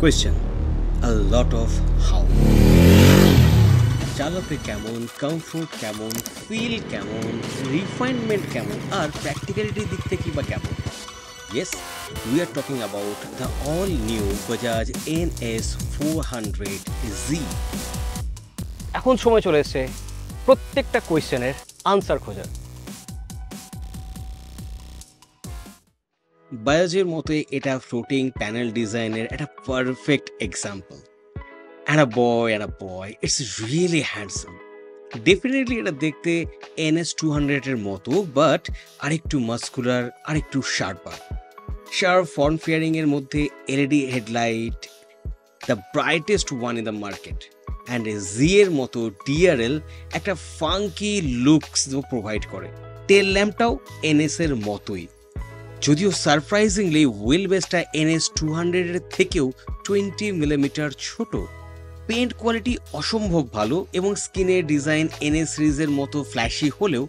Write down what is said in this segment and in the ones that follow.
Question: a lot of how. চালাতে কেমন, comfort কেমন, ফিল কেমন, রিফাইনমেন্ট কেমন, আর প্র্যাকটিক্যালিটির দিক থেকে বা কেমন? Yes, we are talking about the all-new Bajaj NS 400Z. এখন সময় চলে এসেছে প্রত্যেকটা কোয়েশ্চেনের আনসার খোঁজার। বাজাজের মতে এটা ফ্লোটিং প্যানেল ডিজাইনের একটা perfect example. And a boy, it's really handsome. Definitely এটা দেখতে NS 200 এর মতো, বাট আরেকটু মাস্কুলার, আরেকটু শার্পার ফ্রন্ট ফেয়ারিং এর মধ্যে LED headlight, the brightest one in the market, and G এর মতো ডিআরএল একটা ফাঙ্কি লুকস প্রোভাইড করে। টেল ল্যাম্পটাও NS এর মতোই, যদিও সারপ্রাইজিংলি হুইল বেসটা NS 200 এর থেকেও 20 মিলিমিটার ছোট। পেন্ট কোয়ালিটি অসম্ভব ভালো এবং স্কিনের ডিজাইন NS সিরিজের মতো ফ্ল্যাশি হলেও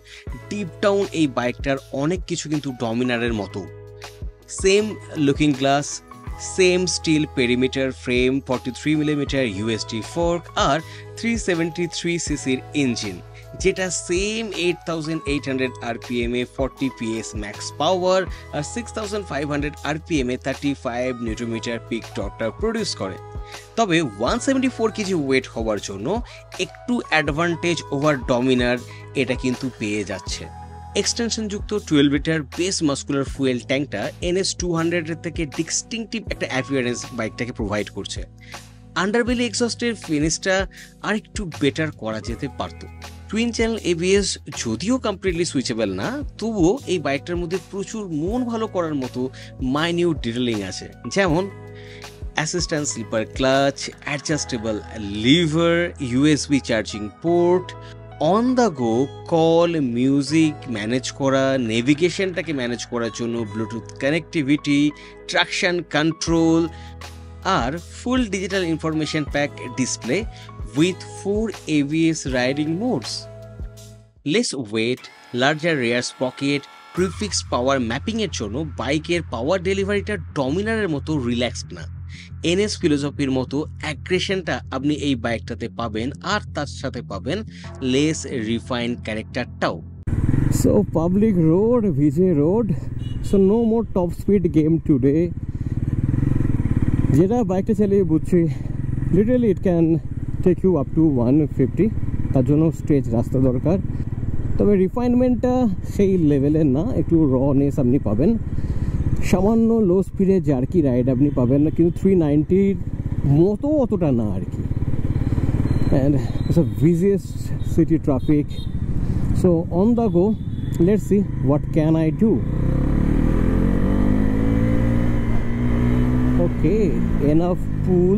ডিপ ডাউন এই বাইকটার অনেক কিছু কিন্তু ডমিনারের মতো। Same looking glass, same steel perimeter frame, 43 millimetre USD fork আর 373 সিসির ইঞ্জিন, যেটা সেম 8800 RPM এ 40 PS ম্যাক্স পাওয়ার আর 6500 RPM এ 35 নিউটনমিটার পিক টর্কটা প্রডিউস করে। তবে 174 কেজি ওয়েট হওয়ার জন্য একটু অ্যাডভান্টেজ ওভার ডমিনার এটা কিন্তু পেয়ে যাচ্ছে। এক্সটেনশনযুক্ত 12 লিটার বেস মাস্কুলার ফুয়েল ট্যাঙ্কটা NS 200 এর থেকে ডিস্টিংটিভ একটা অ্যাপিয়ারেন্স বাইকটাকে প্রোভাইড করছে। আন্ডারবেলি এক্সস্টের ফিনিশটা আরেকটু বেটার করা যেতে পারত। টুইন চ্যানেল ABS যদিও কমপ্লিটলি সুইচেবল না, তবুও এই বাইকটার মধ্যে প্রচুর মন ভালো করার মতো মাইনিউট ডিটেলিং আছে, যেমন assist and slipper clutch, adjustable lever, USB charging port, on the go call, music manage করা, নেভিগেশনটাকে ম্যানেজ করার জন্য ব্লুটুথ কানেক্টিভিটি, ট্রাকশন কন্ট্রোল আর full digital information pack display with 4 ABS riding modes. Less weight, larger rear pocket, prefix power mapping এর জন্য বাইকের পাওয়ার ডেলিভারিটা ডমিনারের মতো রিল্যাক্সড না। NS ফিলোসফির মতো অ্যাগ্রেশনটা আপনি এই বাইকটাতে পাবেন, আর তার সাথে পাবেন লেস রিফাইন ক্যারেক্টারটাও। সো পাবলিক রোড, ভিজে road, so no more top speed game today. যেটা বাইকটা চালিয়ে বুঝছি literally it can take you up to 150, তার জন্য স্ট্রেচ রাস্তা দরকার। তবে রিফাইনমেন্টটা সেই লেভেলের না, একটু রনেস আপনি পাবেন। সামান্য লো স্পিডে জার্কি রাইড আপনি পাবেন না, কিন্তু 390 মতো অতটা না আর কি। And it's a busiest city traffic. So on the go, let's see what can I do. Okay, enough pool,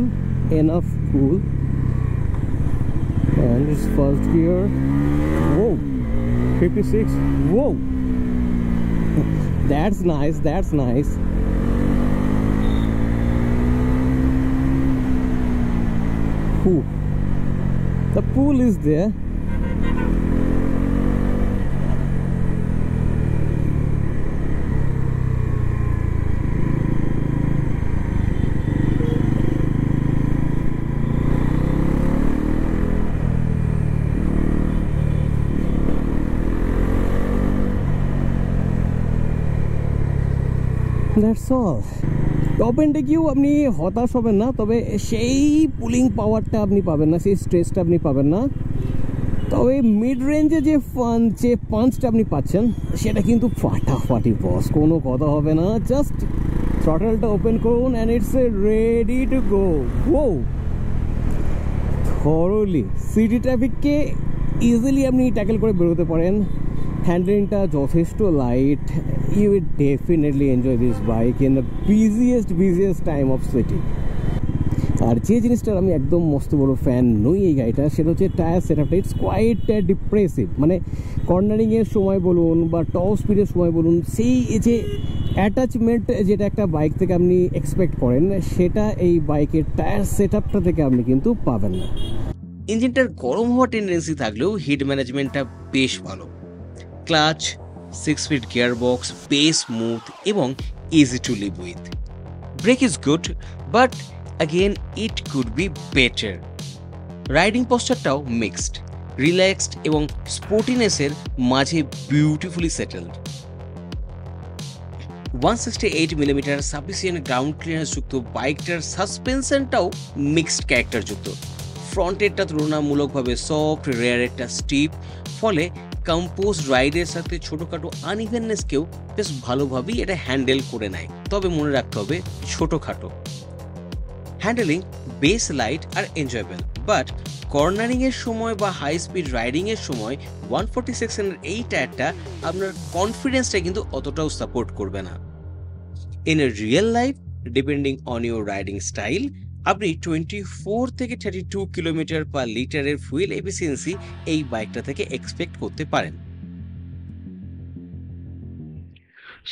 and it's first gear. Whoa, 56. Whoa. That's nice. Whew. The pool is there. That's all. Top এন্ডে গিয়েও আপনি হতাশ হবেন না, তবে সেই pulling পাওয়ারটা আপনি পাবেন না, সেই স্ট্রেসটা আপনি পাবেন না। তবে মিড রেঞ্জে যে পাঞ্চটা আপনি পাচ্ছেন সেটা কিন্তু ফাটাফাটি বস, কোনো কথা হবে না। জাস্ট থ্রটলটা ওপেন করুন and it's ready to go. ও থরলি সিটি ট্রাফিককে ইজিলি আপনি ট্যাকেল করে বেরোতে পারেন। হ্যান্ডলিংটা যথেষ্ট light. You will definitely enjoy this bike in the busiest time of city. আর যে জিনিসটার আমি একদম মস্ত বড় ফ্যান নই এই গাড়িটা, সেটা হচ্ছে টায়ার সেটআপটা। It's quite depressive. মানে কর্নারিংয়ের সময় বলুন বা টপ স্পিডের সময় বলুন, সেই যে অ্যাটাচমেন্ট যেটা একটা বাইক থেকে আপনি এক্সপেক্ট করেন, সেটা এই বাইকের টায়ার সেটআপটা থেকে আপনি কিন্তু পাবেন না। ইঞ্জিনটার গরম হওয়ার টেন্ডেন্সি থাকলেও হিট ম্যানেজমেন্টটা বেশ ভালো। Clutch, 6-speed gearbox, pace smooth এবং easy to live with. Brake is good, but again it could be better. Riding পোস্টারটাও মিক্সড, রিল্যাক্সড এবং স্পোর্টিনেসের মাঝে beautifully settled. 168mm sufficient ground clearance যুক্ত বাইকটার সাসপেনশনটাও মিক্সড ক্যারেক্টার যুক্ত। ফ্রন্টেরটা তুলনামূলকভাবে সফট, রেয়ার একটা স্টিপ, ফলে কম্পোজ রাইডের সাথে ছোটোখাটো আনইভেননেসকেও বেশ ভালোভাবেই এটা হ্যান্ডেল করে নেয়। তবে মনে রাখতে হবে ছোটোখাটো। হ্যান্ডেলিং বেস লাইট আর এনজয়েবল, বাট কর্নারিংয়ের সময় বা হাই স্পিড রাইডিংয়ের সময় 140 সেকশনের এই টায়ারটা আপনার কনফিডেন্সটা কিন্তু অতটাও সাপোর্ট করবে না। In a real life, depending on your riding style, আপনি 24 থেকে 32 কিলোমিটার পার লিটারের ফুয়েল এফিসিয়েন্সি এই বাইকটা থেকে এক্সপেক্ট করতে পারেন।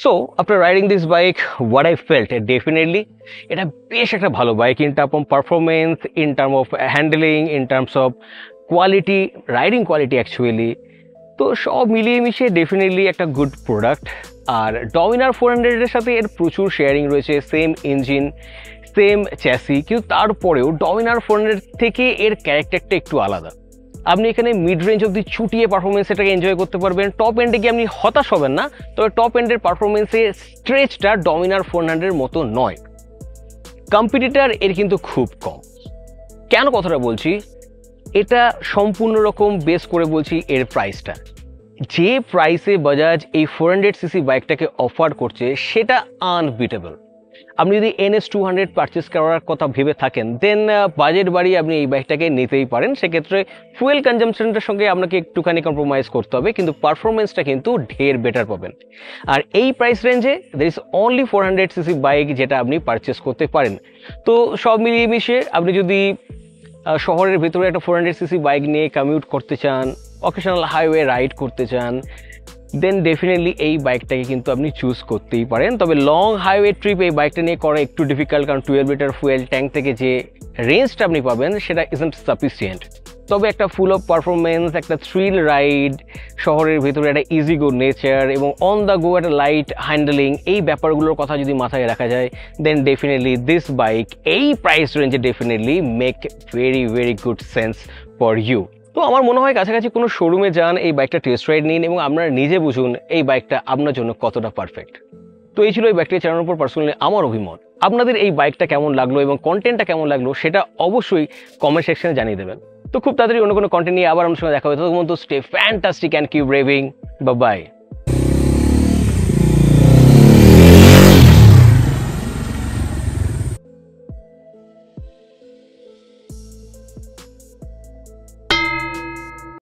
So after riding this bike, what I felt, definitely এটা বেশ একটা ভালো bike in terms of performance, in terms of handling, in terms of quality, riding quality actually. তো সব মিলিয়ে মিশিয়ে ডেফিনেটলি একটা গুড প্রোডাক্ট। আর ডমিনার 400 এর সাথে এর প্রচুর শেয়ারিং রয়েছে, সেম ইঞ্জিন, সেম চ্যাসি, কিন্তু তারপরেও ডমিনার 400 থেকে এর ক্যারেক্টারটা একটু আলাদা। আপনি এখানে মিড রেঞ্জ অব্দি ছুটিয়ে পারফরমেন্স এটাকে এনজয় করতে পারবেন। টপ এন্ডে গিয়ে আপনি হতাশ হবেন না, তবে টপ এন্ডের পারফরমেন্সের স্ট্রেচটা ডমিনার 400 মতো নয়। কম্পিটিটার এর কিন্তু খুব কম। কেন কথাটা বলছি? এটা সম্পূর্ণ রকম বেস করে বলছি এর প্রাইসটা। যে প্রাইসে বাজাজ এই 400cc বাইকটাকে অফার করছে সেটা আনবিটেবল। আপনি যদি NS 200 পারচেস করার কথা ভেবে থাকেন, দেন বাজেট বাড়িয়ে আপনি এই বাইকটাকে নিতেই পারেন। সেক্ষেত্রে ফুয়েল কনজামশনটার সঙ্গে আপনাকে একটুখানি কম্প্রোমাইজ করতে হবে, কিন্তু পারফরমেন্সটা কিন্তু ঢের বেটার পাবেন। আর এই প্রাইস রেঞ্জে there is only 400cc bike যেটা আপনি পারচেস করতে পারেন। তো সব মিলিয়ে মিশিয়ে আপনি যদি শহরের ভেতরে একটা 400cc বাইক নিয়ে কমিউট করতে চান, অকেশনাল হাইওয়ে রাইড করতে চান, দেন ডেফিনেটলি এই বাইকটাকে কিন্তু আপনি চুজ করতেই পারেন। তবে লং হাইওয়ে ট্রিপ এই বাইকটা নিয়ে করা একটু ডিফিকাল্ট, কারণ 12 লিটার ফুয়েল ট্যাঙ্ক থেকে যে রেঞ্জটা আপনি পাবেন সেটা ইজন্ট সাফিসিয়েন্ট। তবে একটা ফুল অফ পারফরমেন্স, একটা থ্রিল রাইড, শহরের ভেতরে একটা ইজি গো নেচার এবং অন দ্য গো একটা লাইট হ্যান্ডেলিং, এই ব্যাপারগুলোর কথা যদি মাথায় রাখা যায়, দেন ডেফিনেটলি দিস বাইক এই প্রাইস রেঞ্জে definitely make very very good sense for you. তো আমার মনে হয় কাছাকাছি কোনো শোরুমে যান, এই বাইকটা টেস্ট রাইড নিন এবং আপনারা নিজে বুঝুন এই বাইকটা আপনার জন্য কতটা পারফেক্ট। তো এই ছিল এই বাইকটা চালানোর উপর পার্সোনালি আমার অভিমত। আপনাদের এই বাইকটা কেমন লাগলো এবং কন্টেন্টটা কেমন লাগলো সেটা অবশ্যই কমেন্ট সেকশনে জানিয়ে দেবেন। তো খুব তাড়াতাড়ি অন্য কোনো কন্টেন্ট নিয়ে আবার আমার সঙ্গে দেখা হবে। ততক্ষণ তো stay fantastic and keep revving. Bye by.